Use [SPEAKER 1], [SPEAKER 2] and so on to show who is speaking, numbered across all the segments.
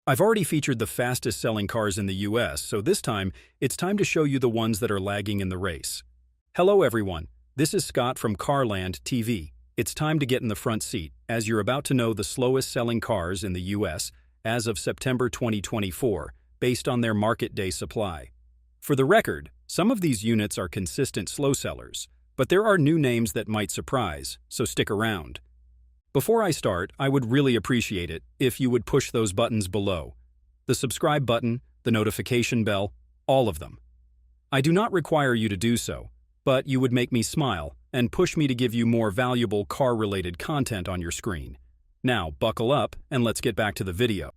[SPEAKER 1] I've already featured the fastest selling cars in the US, so this time, it's time to show you the ones that are lagging in the race. Hello everyone, this is Scott from CarlandTV. It's time to get in the front seat, as you're about to know the slowest selling cars in the US as of September 2024, based on their market day supply. For the record, some of these units are consistent slow sellers, but there are new names that might surprise, so stick around. Before I start, I would really appreciate it if you would push those buttons below. The subscribe button, the notification bell, all of them. I do not require you to do so, but you would make me smile and push me to give you more valuable car-related content on your screen. Now, buckle up and let's get back to the video.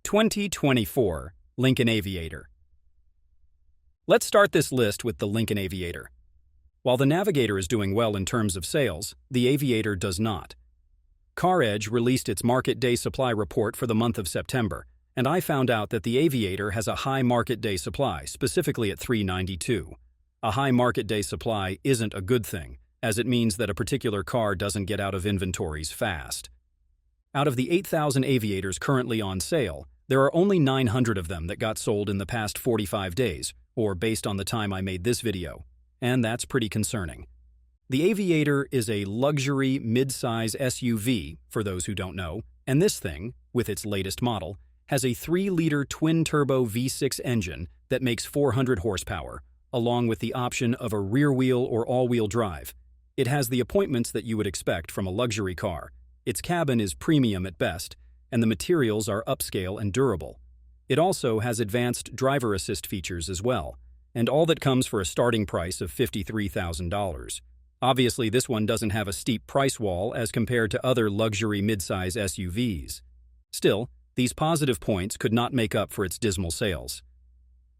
[SPEAKER 1] 2024 Lincoln Aviator. Let's start this list with the Lincoln Aviator. While the Navigator is doing well in terms of sales, the Aviator does not. CarEdge released its market day supply report for the month of September, and I found out that the Aviator has a high market day supply, specifically at 392. A high market day supply isn't a good thing, as it means that a particular car doesn't get out of inventories fast. Out of the 8,000 Aviators currently on sale, there are only 900 of them that got sold in the past 45 days, or based on the time I made this video, and that's pretty concerning. The Aviator is a luxury mid-size SUV, for those who don't know, and this thing, with its latest model, has a 3-liter twin-turbo V6 engine that makes 400 horsepower, along with the option of a rear-wheel or all-wheel drive. It has the appointments that you would expect from a luxury car. Its cabin is premium at best, and the materials are upscale and durable. It also has advanced driver assist features as well, and all that comes for a starting price of $53,000. Obviously, this one doesn't have a steep price wall as compared to other luxury midsize SUVs. Still, these positive points could not make up for its dismal sales.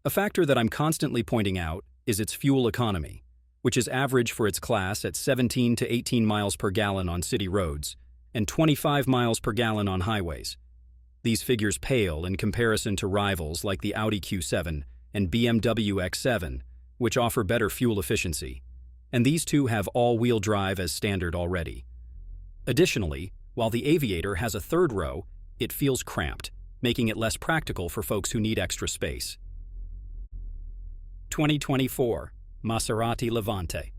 [SPEAKER 1] A factor that I'm constantly pointing out is its fuel economy, which is average for its class at 17 to 18 miles per gallon on city roads and 25 miles per gallon on highways. These figures pale in comparison to rivals like the Audi Q7 and BMW X7, which offer better fuel efficiency. And these two have all-wheel drive as standard already. Additionally, while the Aviator has a third row, it feels cramped, making it less practical for folks who need extra space. 2024 Maserati Levante.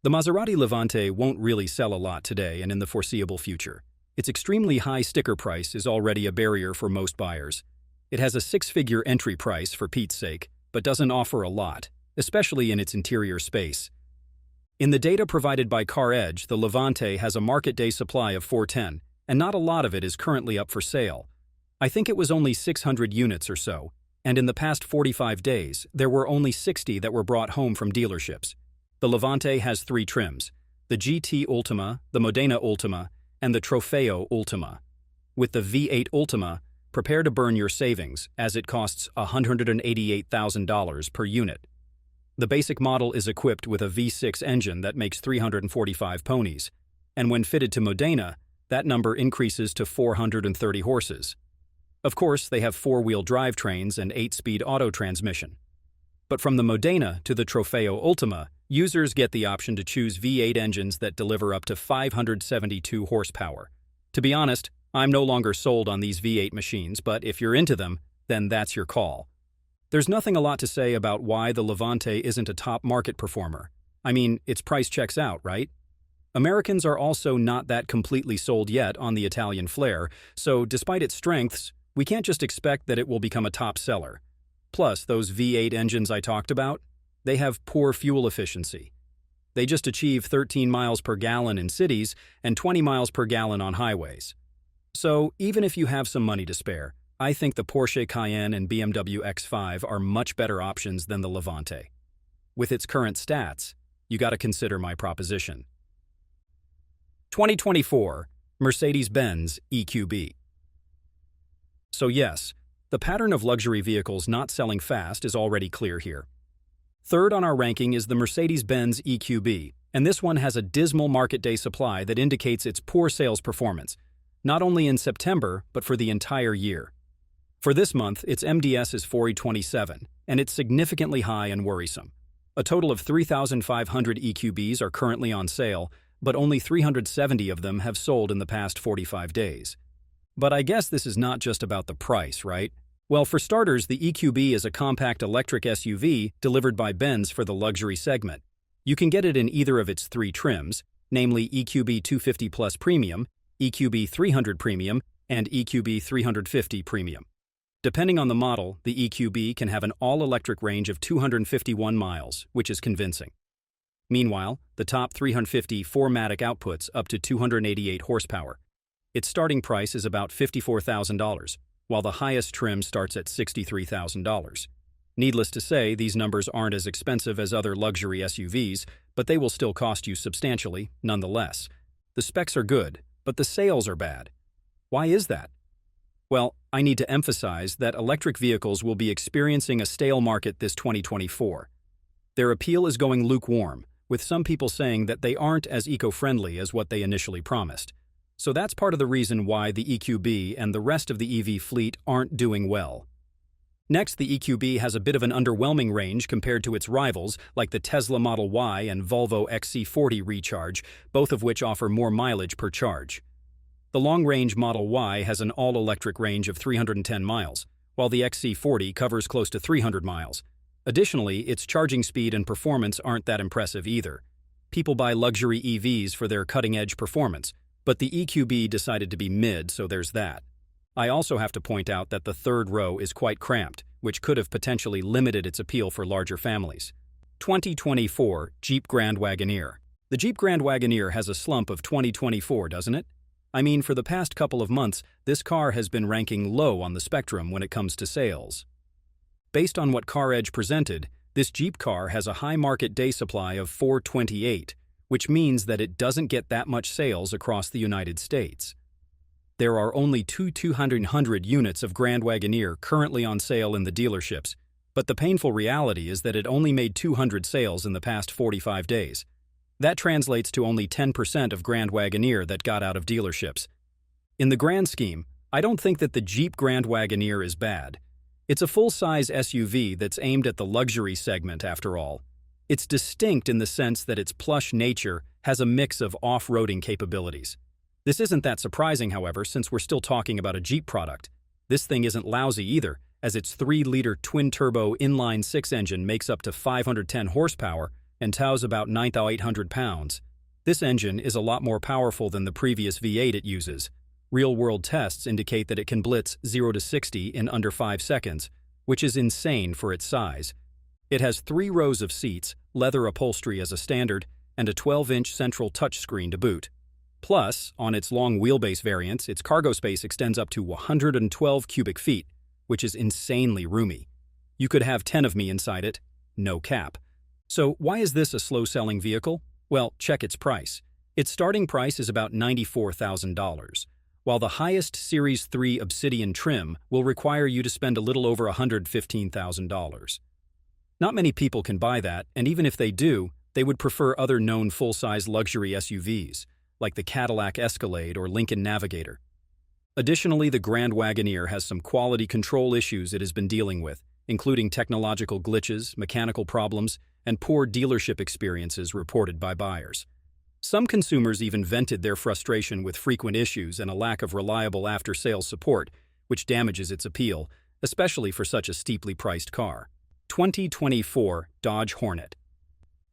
[SPEAKER 1] The Maserati Levante won't really sell a lot today and in the foreseeable future. Its extremely high sticker price is already a barrier for most buyers. It has a 6-figure entry price for Pete's sake, but doesn't offer a lot, especially in its interior space. In the data provided by CarEdge, the Levante has a market day supply of 410, and not a lot of it is currently up for sale. I think it was only 600 units or so, and in the past 45 days, there were only 60 that were brought home from dealerships. The Levante has 3 trims: the GT Ultima, the Modena Ultima, and the Trofeo Ultima. With the V8 Ultima, prepare to burn your savings, as it costs $188,000 per unit. The basic model is equipped with a V6 engine that makes 345 ponies, and when fitted to Modena, that number increases to 430 horses. Of course, they have 4-wheel drivetrains and 8-speed auto transmission. But from the Modena to the Trofeo Ultima, users get the option to choose V8 engines that deliver up to 572 horsepower. To be honest, I'm no longer sold on these V8 machines, but if you're into them, then that's your call. There's nothing a lot to say about why the Levante isn't a top market performer. I mean, its price checks out, right? Americans are also not that completely sold yet on the Italian flair, so despite its strengths, we can't just expect that it will become a top seller. Plus, those V8 engines I talked about, they have poor fuel efficiency. They just achieve 13 miles per gallon in cities and 20 miles per gallon on highways. So, even if you have some money to spare, I think the Porsche Cayenne and BMW X5 are much better options than the Levante. With its current stats, you gotta consider my proposition. 2024 Mercedes-Benz EQB. So yes, the pattern of luxury vehicles not selling fast is already clear here. Third on our ranking is the Mercedes-Benz EQB, and this one has a dismal market day supply that indicates its poor sales performance, not only in September, but for the entire year. For this month, its MDS is 427, and it's significantly high and worrisome. A total of 3,500 EQBs are currently on sale, but only 370 of them have sold in the past 45 days. But I guess this is not just about the price, right? Well, for starters, the EQB is a compact electric SUV delivered by Benz for the luxury segment. You can get it in either of its three trims, namely EQB 250 Plus Premium, EQB 300 Premium, and EQB 350 Premium. Depending on the model, the EQB can have an all-electric range of 251 miles, which is convincing. Meanwhile, the top 350 4MATIC outputs up to 288 horsepower. Its starting price is about $54,000, while the highest trim starts at $63,000. Needless to say, these numbers aren't as expensive as other luxury SUVs, but they will still cost you substantially, nonetheless. The specs are good, but the sales are bad. Why is that? Well, I need to emphasize that electric vehicles will be experiencing a stale market this 2024. Their appeal is going lukewarm, with some people saying that they aren't as eco-friendly as what they initially promised. So that's part of the reason why the EQB and the rest of the EV fleet aren't doing well. Next, the EQB has a bit of an underwhelming range compared to its rivals like the Tesla Model Y and Volvo XC40 Recharge, both of which offer more mileage per charge. The long-range Model Y has an all-electric range of 310 miles, while the XC40 covers close to 300 miles. Additionally, its charging speed and performance aren't that impressive either. People buy luxury EVs for their cutting-edge performance, but the EQB decided to be mid, so there's that. I also have to point out that the third row is quite cramped, which could have potentially limited its appeal for larger families. 2024 Jeep Grand Wagoneer. The Jeep Grand Wagoneer has a slump of 2024, doesn't it? I mean, for the past couple of months, this car has been ranking low on the spectrum when it comes to sales. Based on what CarEdge presented, this Jeep car has a high market day supply of 428, which means that it doesn't get that much sales across the United States. There are only 200 units of Grand Wagoneer currently on sale in the dealerships, but the painful reality is that it only made 200 sales in the past 45 days. That translates to only 10% of Grand Wagoneer that got out of dealerships. In the grand scheme, I don't think that the Jeep Grand Wagoneer is bad. It's a full-size SUV that's aimed at the luxury segment, after all. It's distinct in the sense that its plush nature has a mix of off-roading capabilities. This isn't that surprising, however, since we're still talking about a Jeep product. This thing isn't lousy either, as its 3-liter twin-turbo inline-6 engine makes up to 510 horsepower and tows about 9,800 pounds. This engine is a lot more powerful than the previous V8 it uses. Real-world tests indicate that it can blitz 0 to 60 in under 5 seconds, which is insane for its size. It has 3 rows of seats, leather upholstery as a standard, and a 12-inch central touchscreen to boot. Plus, on its long wheelbase variants, its cargo space extends up to 112 cubic feet, which is insanely roomy. You could have 10 of me inside it, no cap. So why is this a slow-selling vehicle? Well, check its price. Its starting price is about $94,000, while the highest Series 3 Obsidian trim will require you to spend a little over $115,000. Not many people can buy that, and even if they do, they would prefer other known full-size luxury SUVs, like the Cadillac Escalade or Lincoln Navigator. Additionally, the Grand Wagoneer has some quality control issues it has been dealing with, including technological glitches, mechanical problems, and poor dealership experiences reported by buyers. Some consumers even vented their frustration with frequent issues and a lack of reliable after-sales support, which damages its appeal, especially for such a steeply priced car. 2024 Dodge Hornet.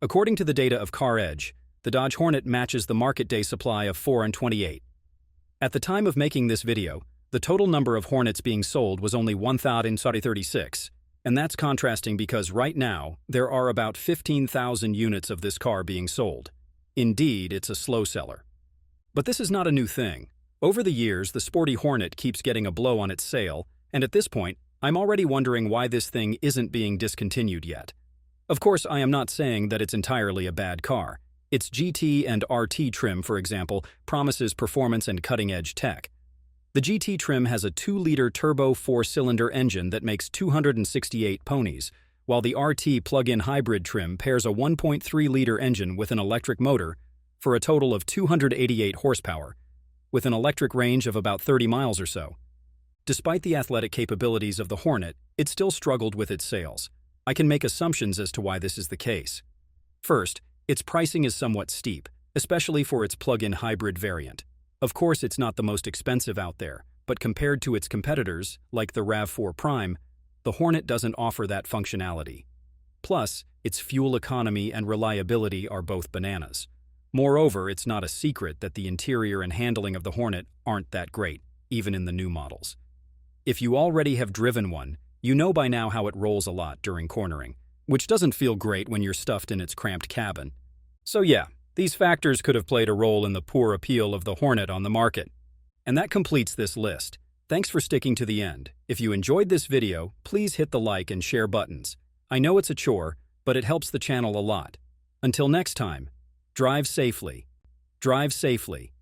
[SPEAKER 1] According to the data of CarEdge, the Dodge Hornet matches the market day supply of 428. At the time of making this video, the total number of Hornets being sold was only 1,036, and that's contrasting because right now, there are about 15,000 units of this car being sold. Indeed, it's a slow seller. But this is not a new thing. Over the years, the sporty Hornet keeps getting a blow on its sale, and at this point, I'm already wondering why this thing isn't being discontinued yet. Of course, I am not saying that it's entirely a bad car. Its GT and RT trim, for example, promises performance and cutting-edge tech. The GT trim has a 2-liter turbo 4-cylinder engine that makes 268 ponies, while the RT plug-in hybrid trim pairs a 1.3-liter engine with an electric motor for a total of 288 horsepower, with an electric range of about 30 miles or so. Despite the athletic capabilities of the Hornet, it still struggled with its sales. I can make assumptions as to why this is the case. First, its pricing is somewhat steep, especially for its plug-in hybrid variant. Of course, it's not the most expensive out there, but compared to its competitors, like the RAV4 Prime, the Hornet doesn't offer that functionality. Plus, its fuel economy and reliability are both bananas. Moreover, it's not a secret that the interior and handling of the Hornet aren't that great, even in the new models. If you already have driven one, you know by now how it rolls a lot during cornering, which doesn't feel great when you're stuffed in its cramped cabin. So yeah, these factors could have played a role in the poor appeal of the Hornet on the market. And that completes this list. Thanks for sticking to the end. If you enjoyed this video, please hit the like and share buttons. I know it's a chore, but it helps the channel a lot. Until next time, drive safely. Drive safely.